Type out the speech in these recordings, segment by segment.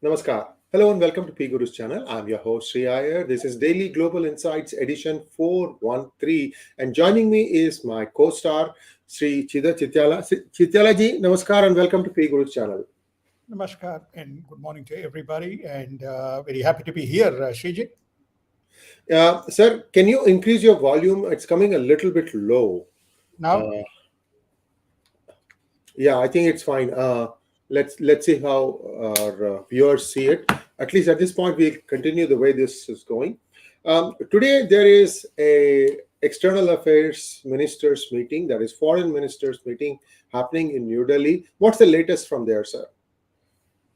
Namaskar. Hello and welcome to PGurus channel. I'm your host 𝙒𝙖𝙩𝙤. This is Daily Global Insights edition 413 and joining me is my co-star Sri Chida Chityala ji. Namaskar and welcome to PGurus channel. Namaskar and good morning to everybody and very happy to be here, Shriji. Sir, can you increase your volume? It's coming a little bit low. Now? Yeah, I think it's fine. Let's see how our viewers see it. At least at this point, we'll continue the way this is going. Today, there is a external affairs ministers meeting, that is foreign ministers meeting happening in New Delhi. What's the latest from there, sir?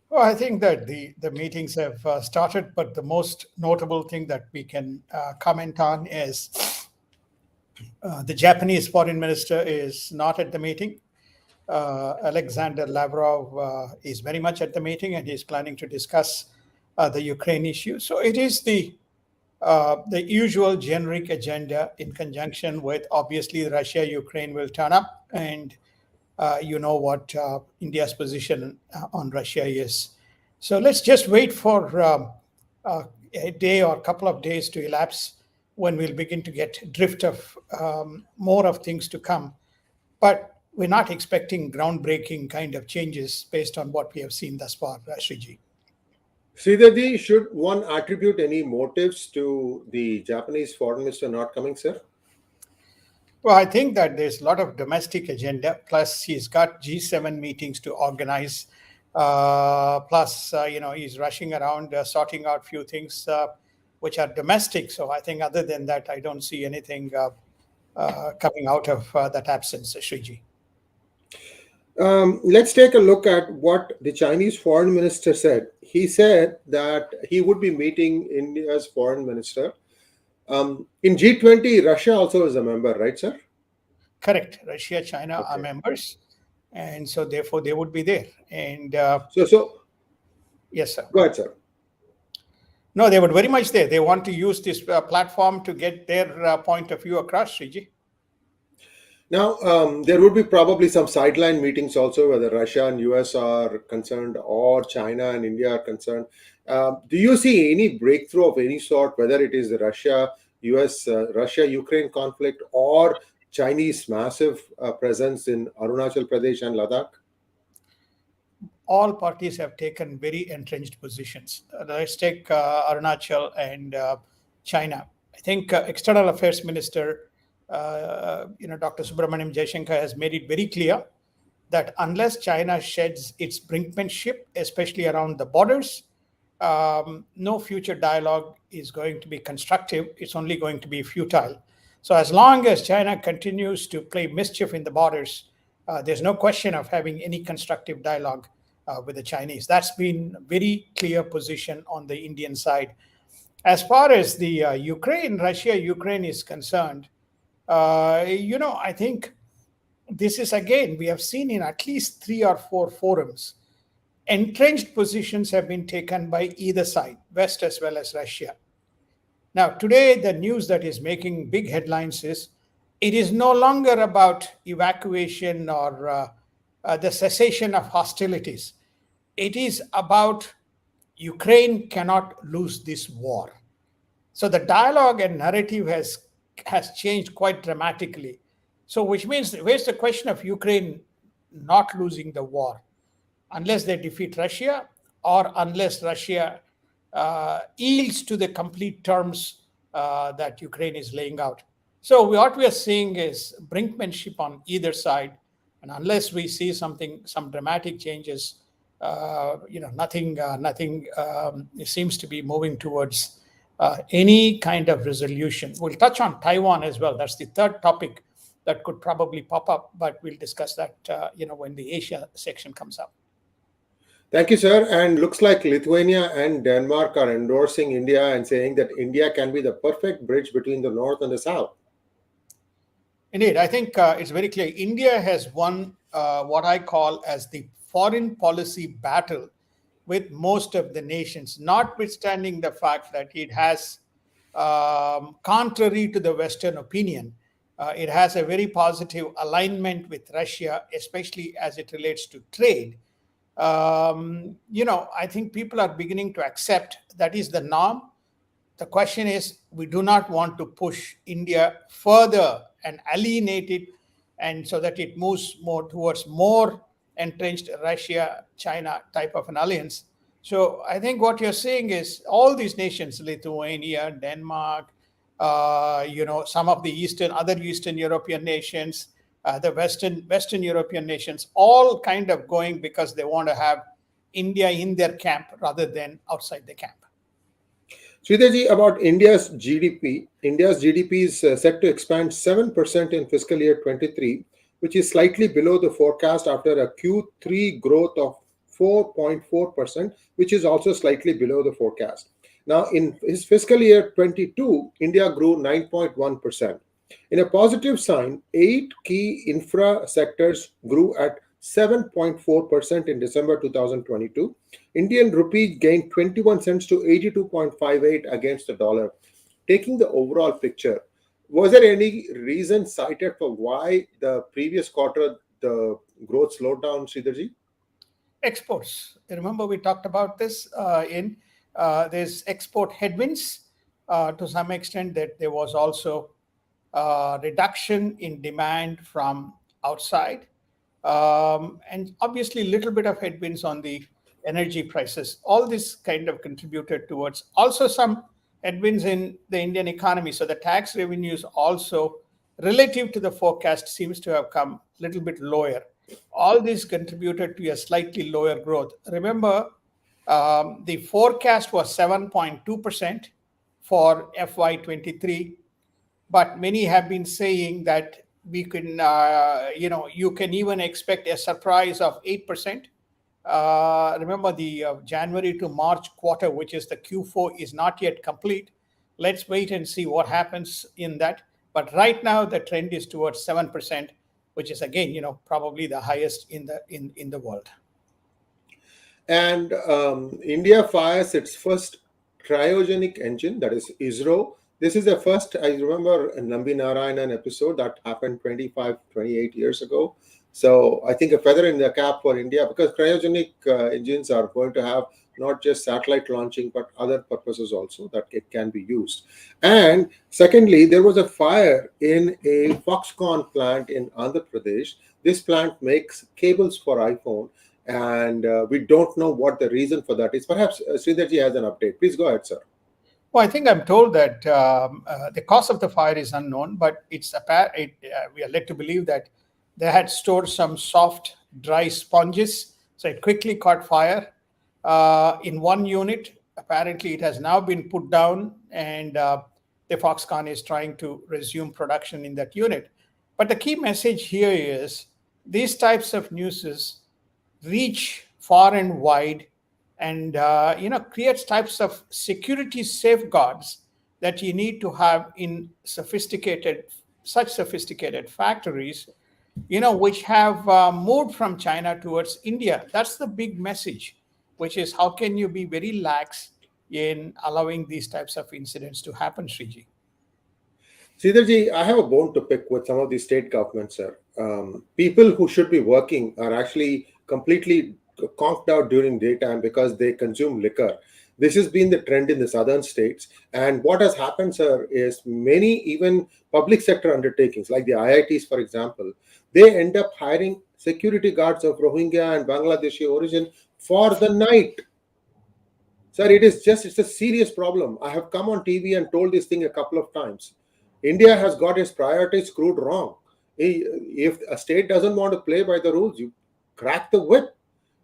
Well, I think that the meetings have started, but the most notable thing that we can comment on is the Japanese foreign minister is not at the meeting. Alexander Lavrov is very much at the meeting and he's planning to discuss the Ukraine issue. So it is the usual generic agenda in conjunction with obviously Russia, Ukraine will turn up and you know what India's position on Russia is. So let's just wait for a day or a couple of days to elapse when we'll begin to get drift of more of things to come. But we're not expecting groundbreaking kind of changes based on what we have seen thus far, Shriji. Sridharji, should one attribute any motives to the Japanese foreign minister not coming, sir? Well, I think that there's a lot of domestic agenda, plus he's got G7 meetings to organize, plus, he's rushing around sorting out a few things which are domestic. So I think other than that, I don't see anything coming out of that absence, Shriji. Let's take a look at what the Chinese foreign minister said. He said that he would be meeting India's foreign minister. In G20, Russia also is a member, right, sir? Correct. Russia, China are members. And so therefore they would be there. And so yes, sir. Go ahead, sir. No, they would very much there. They want to use this platform to get their point of view across, Shriji. Now, there would be probably some sideline meetings also, whether Russia and US are concerned or China and India are concerned. Do you see any breakthrough of any sort, whether it is the Russia-Ukraine conflict or Chinese massive presence in Arunachal Pradesh and Ladakh? All parties have taken very entrenched positions. Let's take Arunachal and China. I think External Affairs Minister Dr. 𝙒𝙗𝙗 𝙤𝙤 has made it very clear that unless China sheds its brinkmanship, especially around the borders, no future dialogue is going to be constructive. It's only going to be futile. So as long as China continues to play mischief in the borders, there's no question of having any constructive dialogue with the Chinese. That's been very clear position on the Indian side. As far as the Russia-Ukraine is concerned, I think this is, again, we have seen in at least 3 or 4 forums, entrenched positions have been taken by either side, West as well as Russia. Now, today, the news that is making big headlines is it is no longer about evacuation or the cessation of hostilities. It is about Ukraine cannot lose this war. So the dialogue and narrative has changed quite dramatically. So which means, where's the question of Ukraine not losing the war? Unless they defeat Russia or unless Russia yields to the complete terms that Ukraine is laying out. So what we are seeing is brinkmanship on either side. And unless we see some dramatic changes, nothing seems to be moving towards any kind of resolution. We'll touch on Taiwan as well. That's the third topic that could probably pop up, but we'll discuss that when the Asia section comes up. Thank you, sir. And looks like Lithuania and Denmark are endorsing India and saying that India can be the perfect bridge between the North and the South. Indeed, I think it's very clear. India has won what I call as the foreign policy battle with most of the nations, notwithstanding the fact that it has, contrary to the Western opinion, it has a very positive alignment with Russia, especially as it relates to trade. I think people are beginning to accept that is the norm. The question is, we do not want to push India further and alienate it, and so that it moves more towards more entrenched Russia, China type of an alliance. So I think what you're saying is all these nations, Lithuania, Denmark, some of the other Eastern European nations, the Western European nations, all kind of going because they want to have India in their camp rather than outside the camp. Sridharji, about India's GDP. India's GDP is set to expand 7% in fiscal year 23, which is slightly below the forecast after a Q3 growth of 4.4%, which is also slightly below the forecast. Now, in his fiscal year 22, India grew 9.1%. In a positive sign, 8 key infra sectors grew at 7.4% in December 2022. Indian rupee gained 21 cents to 82.58 against the dollar. Taking the overall picture, was there any reason cited for why the previous quarter the growth slowed down, Sridharji? Exports. Remember, we talked about this there's export headwinds to some extent, that there was also reduction in demand from outside, and obviously a little bit of headwinds on the energy prices. All this kind of contributed towards also some headwinds in the Indian economy. So the tax revenues also, relative to the forecast, seems to have come a little bit lower. All this contributed to a slightly lower growth. Remember, the forecast was 7.2% for FY23, but many have been saying that we can, you can even expect a surprise of 8%. Remember, the January to March quarter, which is the Q4, is not yet complete. Let's wait and see what happens in that. But right now, the trend is towards 7%, which is again, probably the highest in the world. And India fires its first cryogenic engine, that is ISRO. This is the first, I remember, a Nambi Narayanan episode that happened 25, 28 years ago. So I think a feather in the cap for India, because cryogenic engines are going to have not just satellite launching, but other purposes also that it can be used. And secondly, there was a fire in a Foxconn plant in Andhra Pradesh. This plant makes cables for iPhone, and we don't know what the reason for that is. Perhaps Sridharji has an update. Please go ahead, sir. Well, I think I'm told that the cause of the fire is unknown, but we are led to believe that they had stored some soft, dry sponges, so it quickly caught fire in one unit. Apparently, it has now been put down, and the Foxconn is trying to resume production in that unit. But the key message here is these types of news reach far and wide, and creates types of security safeguards that you need to have in such sophisticated factories, which have moved from China towards India. That's the big message, which is how can you be very lax in allowing these types of incidents to happen, Sriji? Sridharji, I have a bone to pick with some of these state governments, sir. People who should be working are actually completely conked out during daytime because they consume liquor. This has been the trend in the southern states. And what has happened, sir, is many even public sector undertakings, like the IITs, for example, they end up hiring security guards of Rohingya and Bangladeshi origin for the night. Sir, it's a serious problem. I have come on TV and told this thing a couple of times. India has got its priorities screwed wrong. If a state doesn't want to play by the rules, you crack the whip.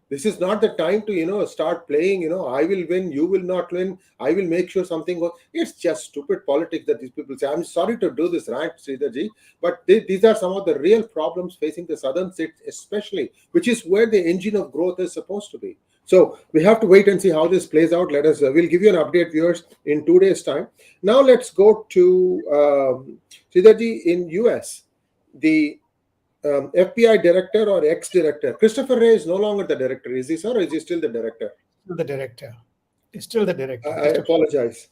This is not the time to, start playing, I will win, you will not win, I will make sure something goes. It's just stupid politics that these people say. I'm sorry to do this, right, Sridharji, but these are some of the real problems facing the southern states, especially, which is where the engine of growth is supposed to be. So we have to wait and see how this plays out. We'll give you an update, viewers, in 2 days' time. Now let's go to Sridharji in US. The FBI director or ex-director. Christopher Wray is no longer the director, is he, sir, or is he still the director? Still the director. He's still the director. I apologize.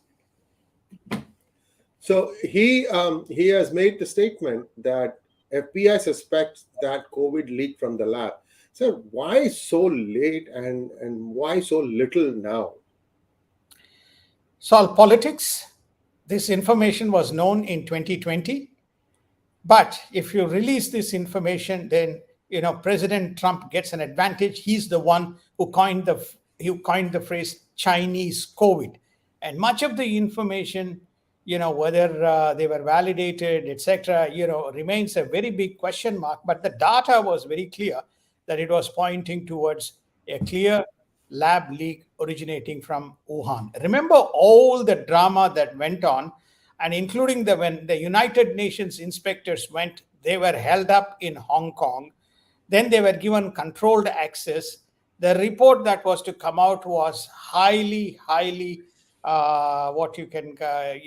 So he has made the statement that FBI suspects that COVID leaked from the lab. So why so late and why so little now? So, politics, this information was known in 2020. But if you release this information, then President Trump gets an advantage. He's the one who coined the phrase Chinese COVID, and much of the information, whether they were validated, etc., remains a very big question mark. But the data was very clear that it was pointing towards a clear lab leak originating from Wuhan. Remember all the drama that went on, and including when the United Nations inspectors went, they were held up in Hong Kong. Then they were given controlled access. The report that was to come out was highly, what you can,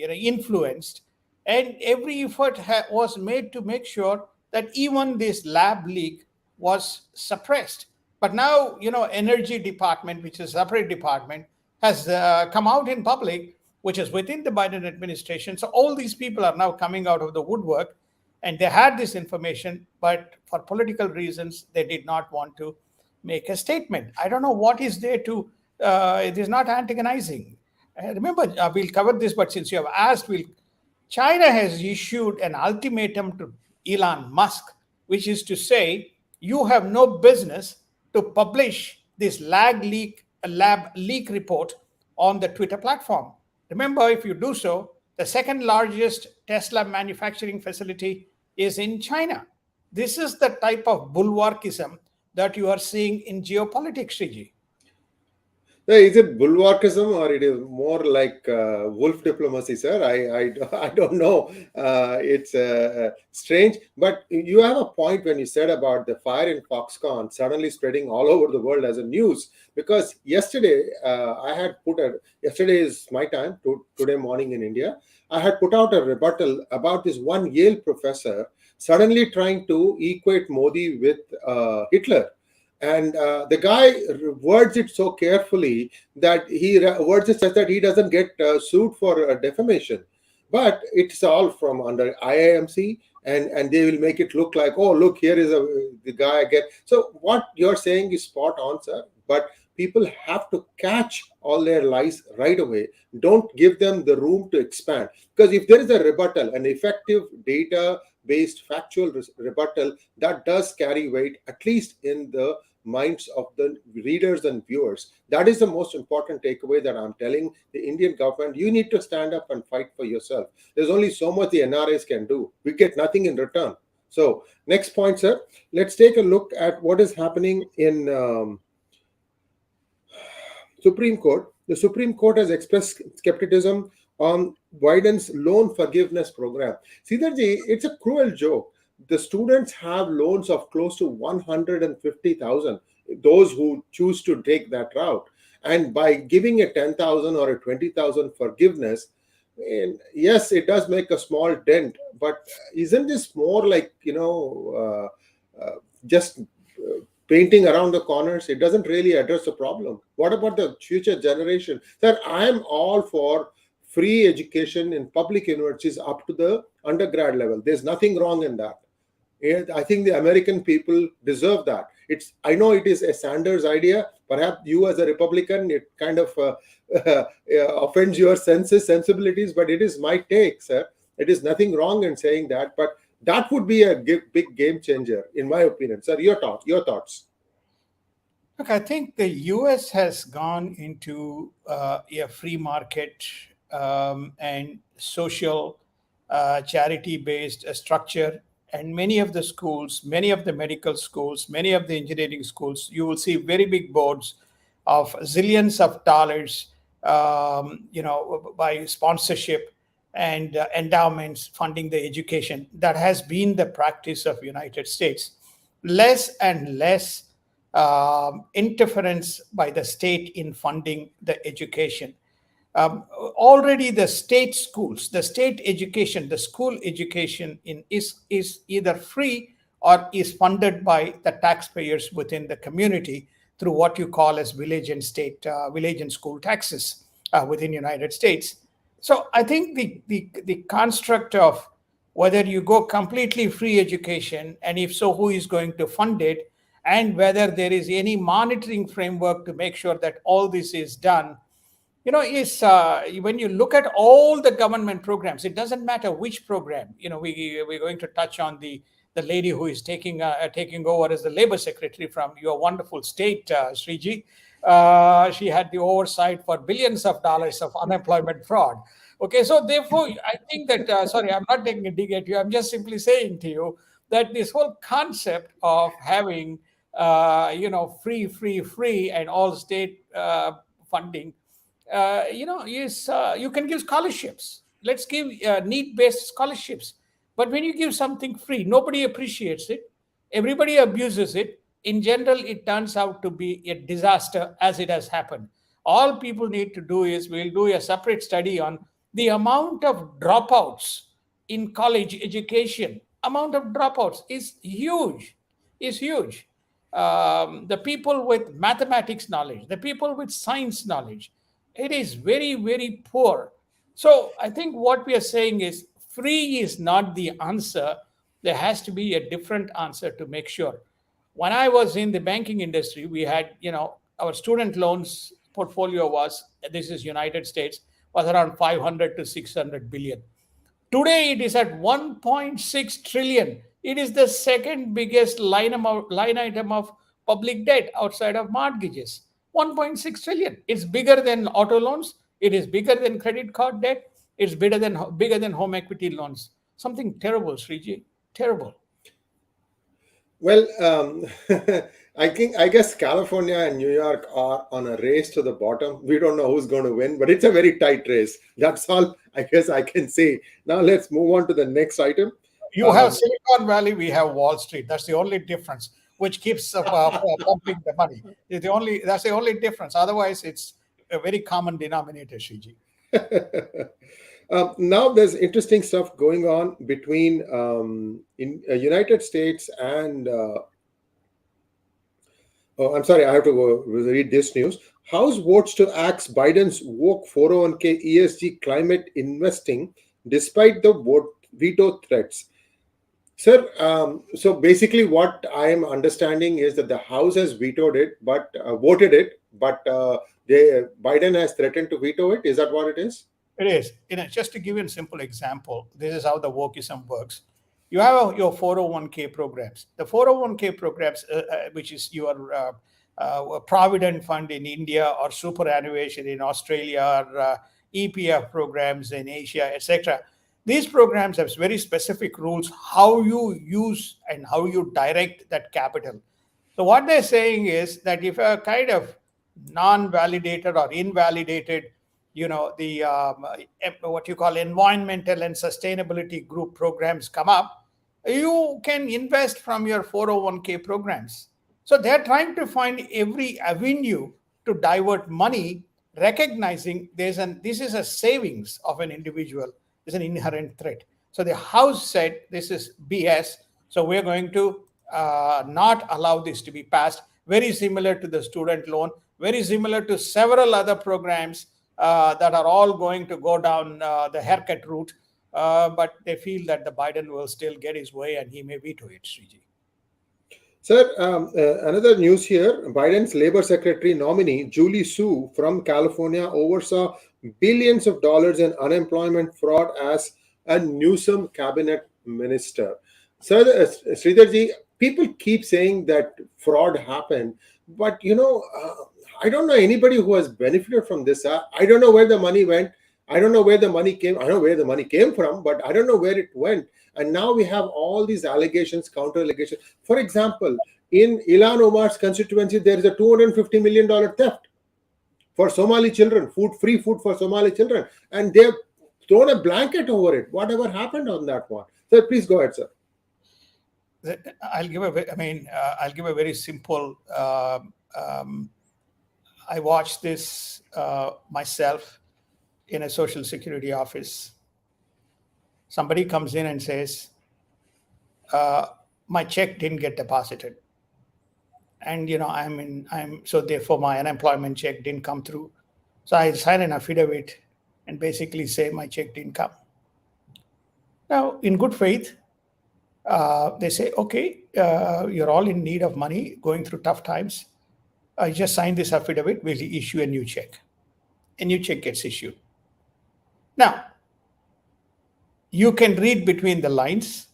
influenced, and every effort was made to make sure that even this lab leak was suppressed. But now, energy department, which is a separate department, has come out in public, which is within the Biden administration. So all these people are now coming out of the woodwork, and they had this information, but for political reasons, they did not want to make a statement. I don't know what is there to. It is not antagonizing. Remember, we'll cover this, but since you have asked, China has issued an ultimatum to Elon Musk, which is to say, you have no business to publish this lab leak report on the Twitter platform. Remember, if you do so, the second largest Tesla manufacturing facility is in China. This is the type of bulwarkism that you are seeing in geopolitics, Shriji. Is it bulwarkism or it is more like wolf diplomacy, sir? I don't know. It's strange. But you have a point when you said about the fire in Foxconn suddenly spreading all over the world as a news. Because yesterday, yesterday is my time, today morning in India, I had put out a rebuttal about this one Yale professor suddenly trying to equate Modi with Hitler. And the guy words it so carefully that he words it such that he doesn't get sued for defamation. But it's all from under IIMC, and they will make it look like, oh, look, here is the guy again. So what you're saying is spot on, sir. But people have to catch all their lies right away. Don't give them the room to expand. Because if there is a rebuttal, an effective data-based factual rebuttal, that does carry weight, at least in the minds of the readers and viewers. That is the most important takeaway that I'm telling the Indian government. You need to stand up and fight for yourself. There's only so much the NRAs can do. We get nothing in return. So next point, sir. Let's take a look at what is happening in Supreme Court. The Supreme Court has expressed skepticism on Biden's loan forgiveness program. Siddharji, it's a cruel joke. The students have loans of close to 150,000, those who choose to take that route. And by giving a 10,000 or a 20,000 forgiveness, and yes, it does make a small dent, but isn't this more like, just painting around the corners? It doesn't really address the problem. What about the future generation? Sir, I am all for free education in public universities up to the undergrad level. There's nothing wrong in that. I think the American people deserve that. I know it is a Sanders idea. Perhaps you as a Republican, it kind of offends your sensibilities, but it is my take, sir. It is nothing wrong in saying that, but that would be a big game changer, in my opinion. Sir, your thoughts. Look, I think the US has gone into a free market and social charity-based structure. And many of the schools, many of the medical schools, many of the engineering schools, you will see very big boards of zillions of dollars, by sponsorship and endowments funding the education. That has been the practice of United States. Less and less interference by the state in funding the education. Already the state schools, the state education, the school education is either free or is funded by the taxpayers within the community through what you call as village and school taxes within United States. So I think the construct of whether you go completely free education, and if so, who is going to fund it, and whether there is any monitoring framework to make sure that all this is done. Is when you look at all the government programs, it doesn't matter which program. We're going to touch on the lady who is taking over as the labor secretary from your wonderful state, 𝙒𝙖𝙩𝙤. She had the oversight for billions of dollars of unemployment fraud. Okay, so therefore, I think that, sorry, I'm not taking a dig at you. I'm just simply saying to you that this whole concept of having, free and all state funding, is you can give scholarships. Let's give need-based scholarships. But when you give something free, nobody appreciates it. Everybody abuses it. In general, it turns out to be a disaster, as it has happened. All people need to do is, we'll do a separate study on the amount of dropouts in college education. Amount of dropouts is huge, is huge. The people with mathematics knowledge, the people with science knowledge, it is very, very poor. So I think what we are saying is free is not the answer. There has to be a different answer to make sure. When I was in the banking industry, we had, our student loans portfolio was, this is United States, was around 500 to 600 billion. Today, it is at 1.6 trillion. It is the second biggest line item of public debt outside of mortgages. 1.6 trillion. It's bigger than auto loans. It is bigger than credit card debt. It's bigger than home equity loans. Something terrible, 𝙒𝙗𝙗. Terrible. Well, I guess California and New York are on a race to the bottom. We don't know who's going to win, but it's a very tight race. That's all I guess I can say. Now let's move on to the next item. You have Silicon Valley, we have Wall Street. That's the only difference, which keeps pumping the money. That's the only difference. Otherwise, it's a very common denominator, 𝙒𝙗𝙗. Now there's interesting stuff going on between in United States and I'm sorry, I have to go read this news. House votes to axe Biden's woke 401k ESG climate investing despite the veto threats. Sir, so basically what I am understanding is that the House has vetoed it, but voted it, but Biden has threatened to veto it. Is that what it is? It is. Just to give you a simple example, this is how the wokeism works. You have your 401k programs. The 401k programs, which is your Provident Fund in India or superannuation in Australia or EPF programs in Asia, etc. These programs have very specific rules how you use and how you direct that capital. So what they're saying is that if a kind of non-validated or invalidated, what you call environmental and sustainability group programs come up, you can invest from your 401k programs. So they're trying to find every avenue to divert money, recognizing this is a savings of an individual, is an inherent threat. So the House said this is BS. So we're going to not allow this to be passed. Very similar to the student loan, very similar to several other programs that are all going to go down the haircut route. But they feel that the Biden will still get his way and he may veto it, 𝙒𝙗𝙗. Sir, another news here. Biden's labor secretary nominee, Julie Su from California, oversaw billions of dollars in unemployment fraud as a Newsom cabinet minister. Sir, 𝙒𝙗𝙗, people keep saying that fraud happened, but I don't know anybody who has benefited from this. I don't know where the money went. I don't know where the money came. I know where the money came from, but I don't know where it went. And now we have all these allegations, counter allegations. For example, in Ilhan Omar's constituency, there is a $250 million theft for Somali children, free food for Somali children. And they've thrown a blanket over it. Whatever happened on that one? Sir, please go ahead, sir. I'll give a very simple. I watched this myself in a Social Security office. Somebody comes in and says, my check didn't get deposited. And, so therefore my unemployment check didn't come through. So I sign an affidavit and basically say my check didn't come. Now, in good faith, they say, okay, you're all in need of money, going through tough times. You just sign this affidavit, we'll issue a new check. A new check gets issued. Now, you can read between the lines.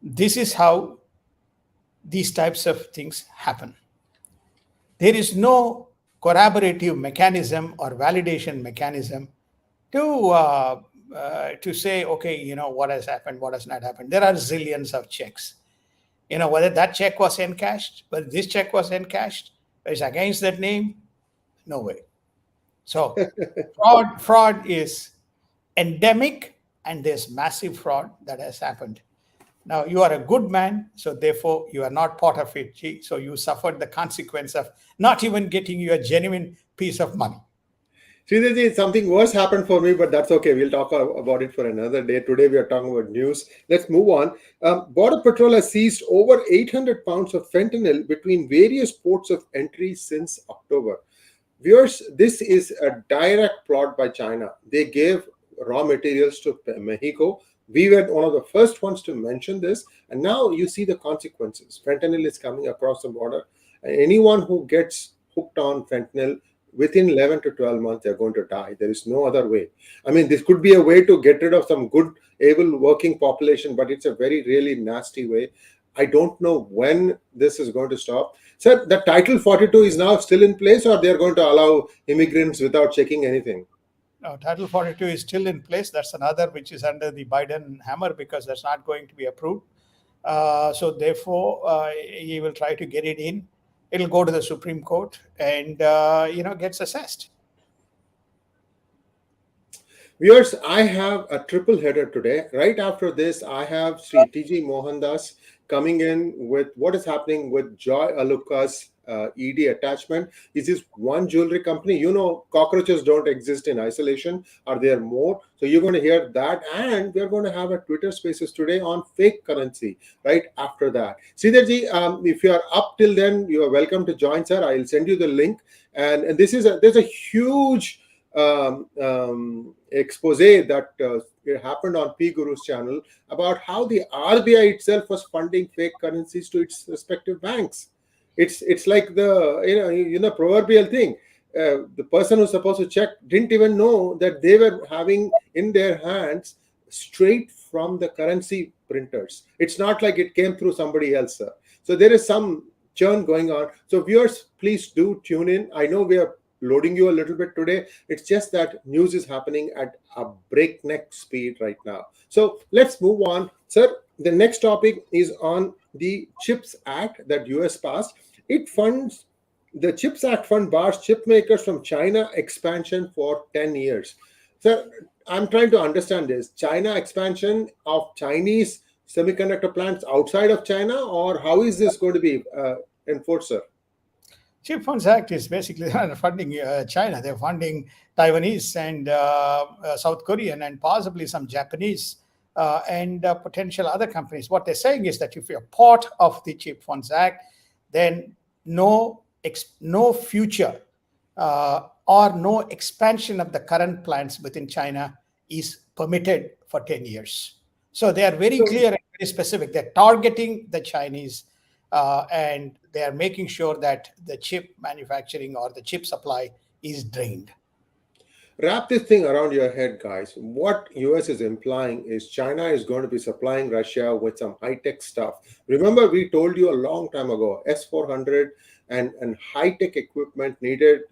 This is how these types of things happen. There is no corroborative mechanism or validation mechanism to say, okay, what has happened, what has not happened. There are zillions of checks. Whether that check was encashed, whether this check was encashed, is against that name, no way. So fraud is endemic, and there's massive fraud that has happened. Now, you are a good man, so therefore you are not part of it. So you suffered the consequence of not even getting you a genuine piece of money. Sridharji, something worse happened for me, but that's okay. We'll talk about it for another day. Today we are talking about news. Let's move on. Border Patrol has seized over 800 pounds of fentanyl between various ports of entry since October. Viewers, this is a direct plot by China. They gave raw materials to Mexico. We were one of the first ones to mention this, and now you see the consequences. Fentanyl is coming across the border. Anyone who gets hooked on fentanyl, within 11 to 12 months, they're going to die. There is no other way. I mean, this could be a way to get rid of some good, able working population, but it's a very, really nasty way. I don't know when this is going to stop. Sir, the Title 42 is now still in place, or they're going to allow immigrants without checking anything? No, Title 42 is still in place. That's another which is under the Biden hammer, because that's not going to be approved. So therefore, he will try to get it in. It'll go to the Supreme Court and, gets assessed. Viewers, I have a triple header today. Right after this, I have Sri T.G. Mohandas coming in with what is happening with 𝙒𝙖𝙪𝙥𝙤's ED attachment. Is this one jewelry company? Cockroaches don't exist in isolation. Are there more? So you're going to hear that, and we're going to have a Twitter Spaces today on fake currency right after that. Sridharji, if you are up till then, you are welcome to join, sir. I'll send you the link. And there's a huge expose that happened on PGurus channel about how the RBI itself was funding fake currencies to its respective banks. It's like the proverbial thing. The person who's supposed to check didn't even know that they were having in their hands straight from the currency printers. It's not like it came through somebody else, sir. So there is some churn going on. So viewers, please do tune in. I know we are loading you a little bit today. It's just that news is happening at a breakneck speed right now. So let's move on. Sir, the next topic is on the CHIPS Act that US passed. The CHIPS Act fund bars chip makers from China expansion for 10 years. Sir, I'm trying to understand this. China expansion of Chinese semiconductor plants outside of China, or how is this going to be enforced, sir? CHIP Funds Act is basically funding China. They're funding Taiwanese and South Korean and possibly some Japanese and potential other companies. What they're saying is that if you're part of the CHIP Funds Act, then no future or no expansion of the current plants within China is permitted for 10 years. So they are very clear and very specific. They're targeting the Chinese and they are making sure that the chip manufacturing or the chip supply is drained. Wrap this thing around your head, guys. What US is implying is China is going to be supplying Russia with some high-tech stuff. Remember, we told you a long time ago, S-400 and high-tech equipment needed,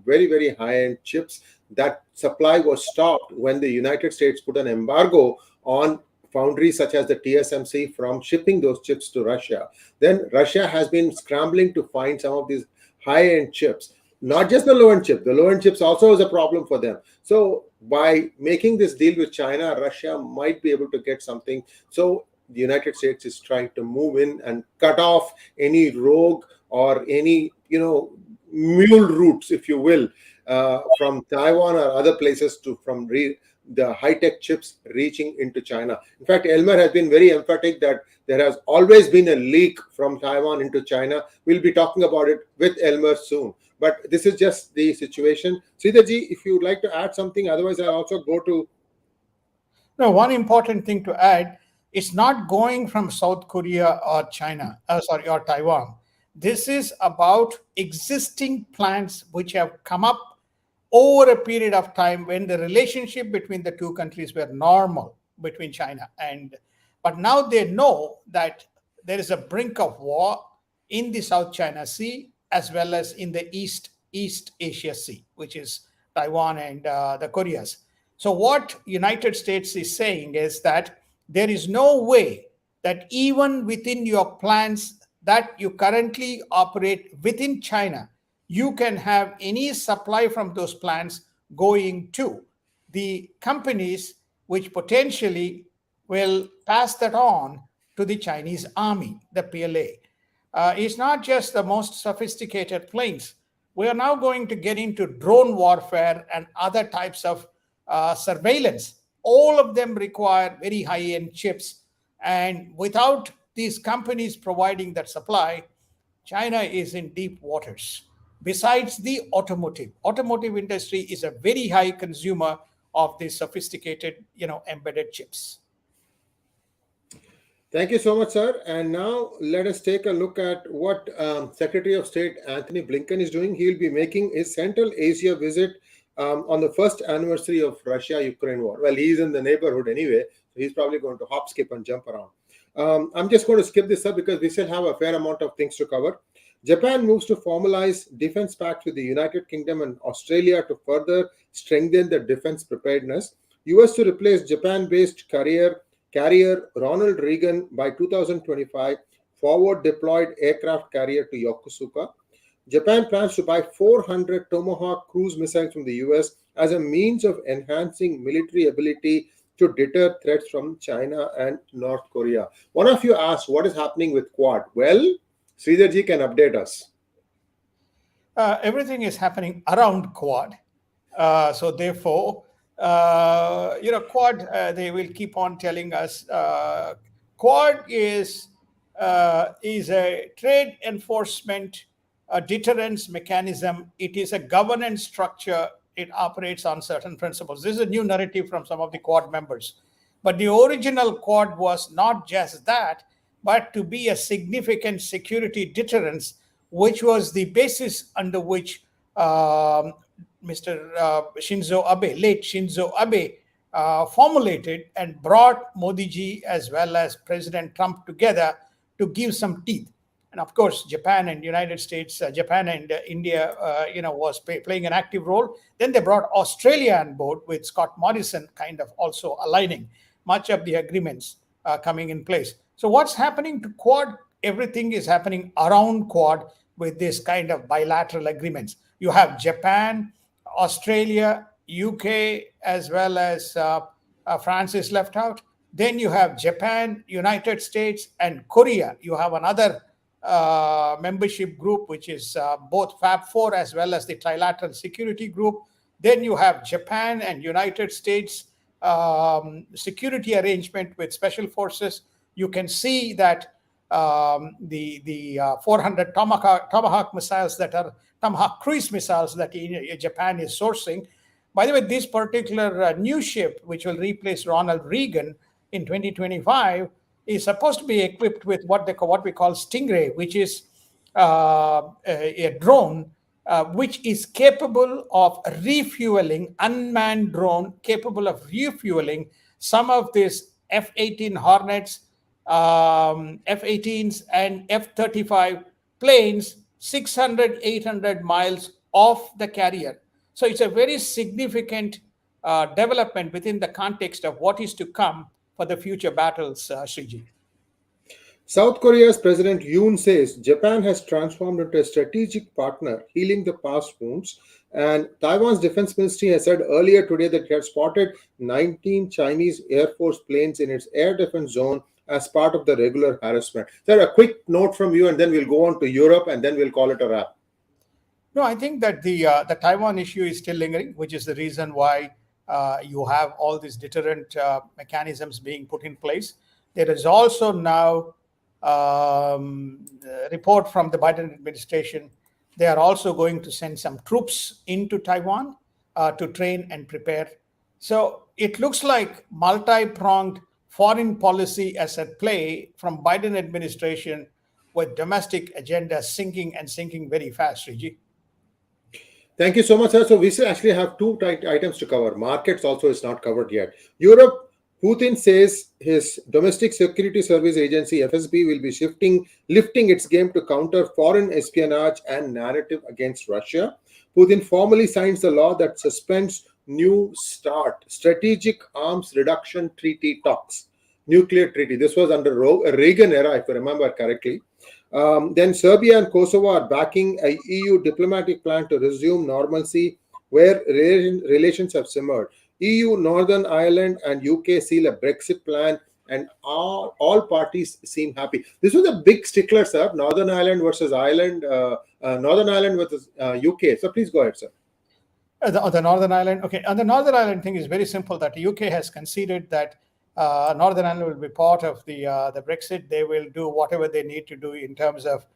very, very high-end chips. That supply was stopped when the United States put an embargo on foundries such as the TSMC from shipping those chips to Russia. Then Russia has been scrambling to find some of these high-end chips. Not just the low-end chip. The low-end chips also is a problem for them. So by making this deal with China, Russia might be able to get something. So the United States is trying to move in and cut off any rogue or any, mule routes, if you will, from Taiwan or other places from the high-tech chips reaching into China. In fact, Elmer has been very emphatic that there has always been a leak from Taiwan into China. We'll be talking about it with Elmer soon. But this is just the situation. Sridharji, if you would like to add something, otherwise I'll also go to... No, one important thing to add It's not going from South Korea or China, or Taiwan. This is about existing plants which have come up over a period of time when the relationship between the two countries were normal between China and, but now they know that there is a brink of war in the South China Sea as well as in the East Asia Sea, which is Taiwan and the Koreas. So what United States is saying is that there is no way that even within your plants that you currently operate within China, you can have any supply from those plants going to the companies which potentially will pass that on to the Chinese army, the PLA. It's not just the most sophisticated planes. We are now going to get into drone warfare and other types of surveillance. All of them require very high-end chips. And without these companies providing that supply, China is in deep waters. Besides the automotive industry is a very high consumer of these sophisticated, embedded chips. Thank you so much, sir. And now let us take a look at what Secretary of State Anthony Blinken is doing. He will be making his Central Asia visit on the first anniversary of Russia-Ukraine war. Well, he's in the neighborhood anyway, so he's probably going to hop, skip, and jump around. I'm just going to skip this up because we still have a fair amount of things to cover. Japan moves to formalize defense pacts with the United Kingdom and Australia to further strengthen their defense preparedness. US to replace Japan-based carrier Ronald Reagan by 2025 forward deployed aircraft carrier to Yokosuka. Japan plans to buy 400 Tomahawk cruise missiles from the US as a means of enhancing military ability to deter threats from China and North Korea. One of you asked what is happening with Quad. Well, Sridharji can update us. Everything is happening around Quad. So therefore, Quad, they will keep on telling us Quad is a trade enforcement, a deterrence mechanism. It is a governance structure. It operates on certain principles. This is a new narrative from some of the Quad members. But the original Quad was not just that, but to be a significant security deterrence, which was the basis under which Mr. Shinzo Abe, late Shinzo Abe, formulated and brought Modi ji as well as President Trump together to give some teeth. And of course, Japan and United States, Japan and India, was playing an active role. Then they brought Australia on board with Scott Morrison kind of also aligning much of the agreements coming in place. So what's happening to Quad? Everything is happening around Quad with this kind of bilateral agreements. You have Japan, Australia, UK, as well as France is left out. Then you have Japan, United States, and Korea. You have another membership group, which is both Fab4 as well as the Trilateral Security Group. Then you have Japan and United States security arrangement with special forces. You can see that the 400 Tomahawk missiles that are Tomahawk cruise missiles that Japan is sourcing. By the way, this particular new ship, which will replace Ronald Reagan in 2025, is supposed to be equipped with what we call Stingray, which is a drone which is capable of refueling, unmanned drone capable of refueling some of these F-18 Hornets, F-18s, and F-35 planes 600, 800 miles off the carrier. So it's a very significant development within the context of what is to come for the future battles, Sriji. South Korea's President Yoon says Japan has transformed into a strategic partner, healing the past wounds. And Taiwan's defense ministry has said earlier today that it had spotted 19 Chinese Air Force planes in its air defense zone as part of the regular harassment. Sir, a quick note from you, and then we'll go on to Europe, and then we'll call it a wrap. No, I think that the Taiwan issue is still lingering, which is the reason why you have all these deterrent mechanisms being put in place. There is also now report from the Biden administration. They are also going to send some troops into Taiwan to train and prepare. So it looks like multi-pronged foreign policy as at play from Biden administration with domestic agenda sinking very fast, Riji. Thank you so much, sir. So we still actually have two items to cover. Markets also is not covered yet. Europe, Putin says his domestic security service agency FSB will be lifting its game to counter foreign espionage and narrative against Russia. Putin formally signs the law that suspends New START, Strategic Arms Reduction Treaty talks, nuclear treaty. This was under Reagan era, if I remember correctly. Then Serbia and Kosovo are backing a EU diplomatic plan to resume normalcy where relations have simmered. EU, Northern Ireland, and UK seal a Brexit plan, and all parties seem happy. This was a big stickler, sir. Northern Ireland versus Ireland, Northern Ireland versus UK. So please go ahead, sir. The Northern Ireland, okay. And the Northern Ireland thing is very simple. That the UK has conceded that Northern Ireland will be part of the Brexit. They will do whatever they need to do in terms of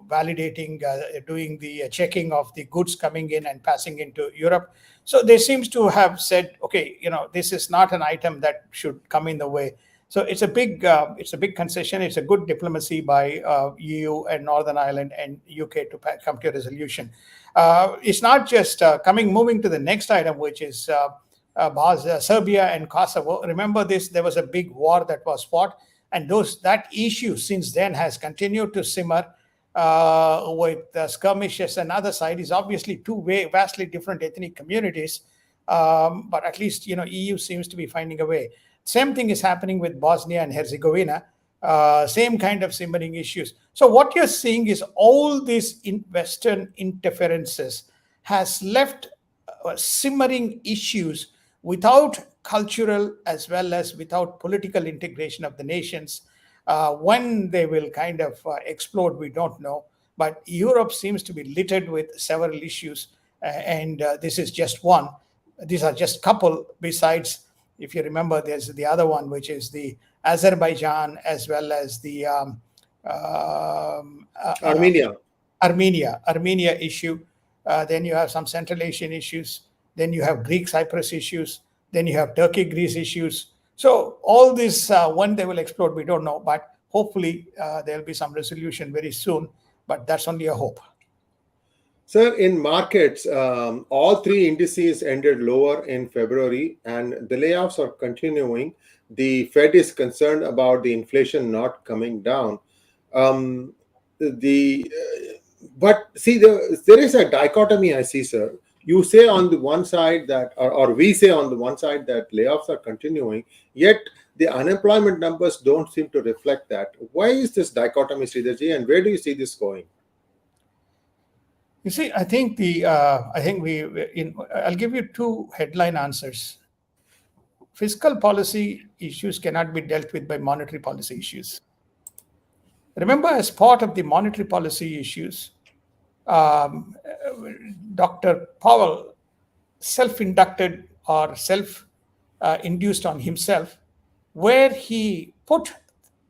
validating, doing the checking of the goods coming in and passing into Europe. So they seems to have said, okay, this is not an item that should come in the way. So it's a big concession. It's a good diplomacy by EU and Northern Ireland and UK to come to a resolution. It's not just moving to the next item, which is Serbia and Kosovo. Remember this, there was a big war that was fought, and that issue since then has continued to simmer with skirmishes. Another side is obviously two vastly different ethnic communities, but at least EU seems to be finding a way. Same thing is happening with Bosnia and Herzegovina, same kind of simmering issues. So what you're seeing is all these Western interferences has left simmering issues without cultural as well as without political integration of the nations. When they will kind of explode, we don't know. But Europe seems to be littered with several issues, and this is just one. These are just couple. Besides, if you remember, there's the other one, which is the Azerbaijan as well as the Armenia issue. Then you have some Central Asian issues. Then you have Greek-Cyprus issues. Then you have Turkey-Greece issues. So all this, when they will explode, we don't know. But hopefully there'll be some resolution very soon. But that's only a hope. Sir, in markets, all three indices ended lower in February, and the layoffs are continuing. The Fed is concerned about the inflation not coming down. But see, there is a dichotomy I see, sir. You say on the one side that, or we say on the one side that layoffs are continuing, yet the unemployment numbers don't seem to reflect that. Why is this dichotomy, Sridharji, and where do you see this going? You see, I think I'll give you two headline answers. Fiscal policy issues cannot be dealt with by monetary policy issues. Remember, as part of the monetary policy issues, Dr. Powell self-inducted or self-induced on himself, where he put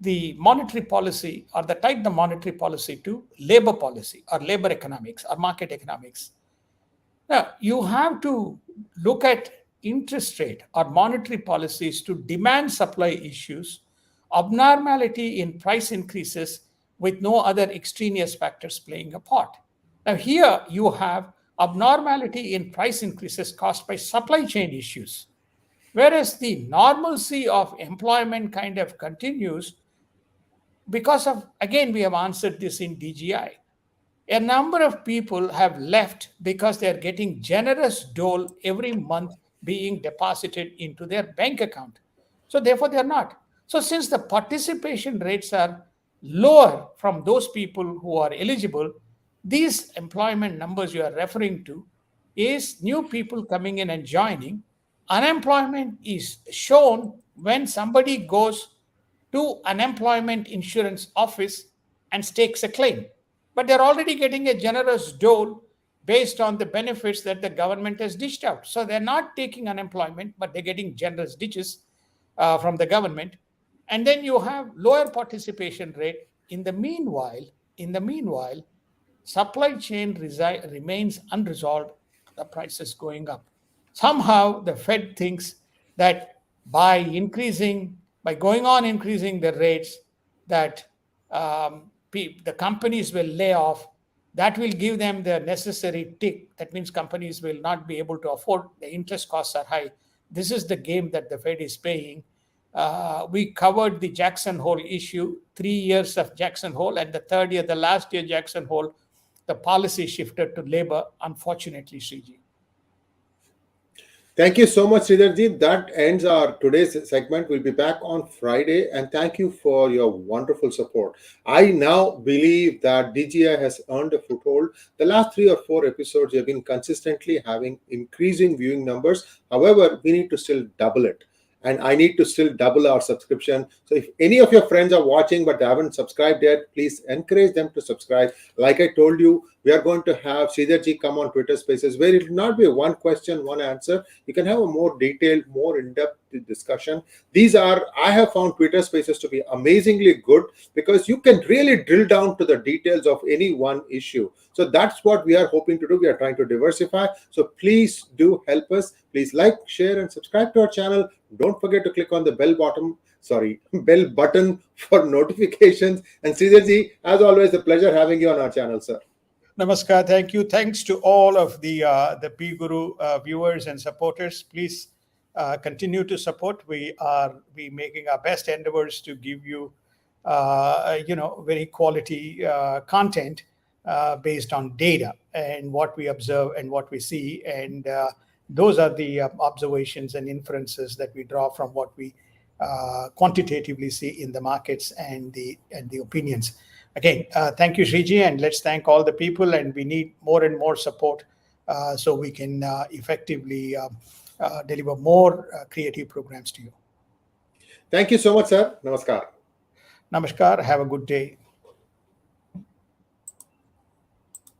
the monetary policy or tied the monetary policy to labor policy or labor economics or market economics. Now, you have to look at interest rate or monetary policies to demand supply issues, abnormality in price increases with no other extraneous factors playing a part. Now, here you have abnormality in price increases caused by supply chain issues, whereas the normalcy of employment kind of continues because of, again, we have answered this in DGI. A number of people have left because they are getting generous dole every month being deposited into their bank account. So therefore, they are not. So since the participation rates are lower from those people who are eligible, these employment numbers you are referring to is new people coming in and joining. Unemployment is shown when somebody goes to unemployment insurance office and stakes a claim. But they're already getting a generous dole based on the benefits that the government has dished out. So they're not taking unemployment, but they're getting generous ditches from the government. And then you have lower participation rate. In the meanwhile, supply chain remains unresolved, the prices going up. Somehow the Fed thinks that by going on increasing the rates, that the companies will lay off. That will give them the necessary tick. That means companies will not be able to afford, the interest costs are high. This is the game that the Fed is playing. We covered the Jackson Hole issue, 3 years of Jackson Hole, and the third year, the last year Jackson Hole, the policy shifted to labor, unfortunately, Sriji. Thank you so much, Sridharji. That ends our today's segment. We'll be back on Friday, and thank you for your wonderful support. I now believe that DGI has earned a foothold. The last 3 or 4 episodes have been consistently having increasing viewing numbers. However, we need to still double it. And I need to still double our subscription. So if any of your friends are watching but they haven't subscribed yet, please encourage them to subscribe. Like I told you, we are going to have Sridharji come on Twitter Spaces, where it will not be a one question, one answer. You can have a more detailed, more in-depth discussion. I have found Twitter Spaces to be amazingly good, because you can really drill down to the details of any one issue. So that's what we are hoping to do. We are trying to diversify. So please do help us. Please like, share, and subscribe to our channel. Don't forget to click on the bell button for notifications. And Sridharji, as always, a pleasure having you on our channel, sir. Namaskar. Thank you. Thanks to all of the PGuru viewers and supporters. Please continue to support. We making our best endeavors to give you, very quality content based on data and what we observe and what we see. And those are the observations and inferences that we draw from what we quantitatively see in the markets and the opinions. Again, thank you, Sriji, and let's thank all the people. And we need more and more support so we can effectively deliver more creative programs to you. Thank you so much, sir. Namaskar. Namaskar. Have a good day.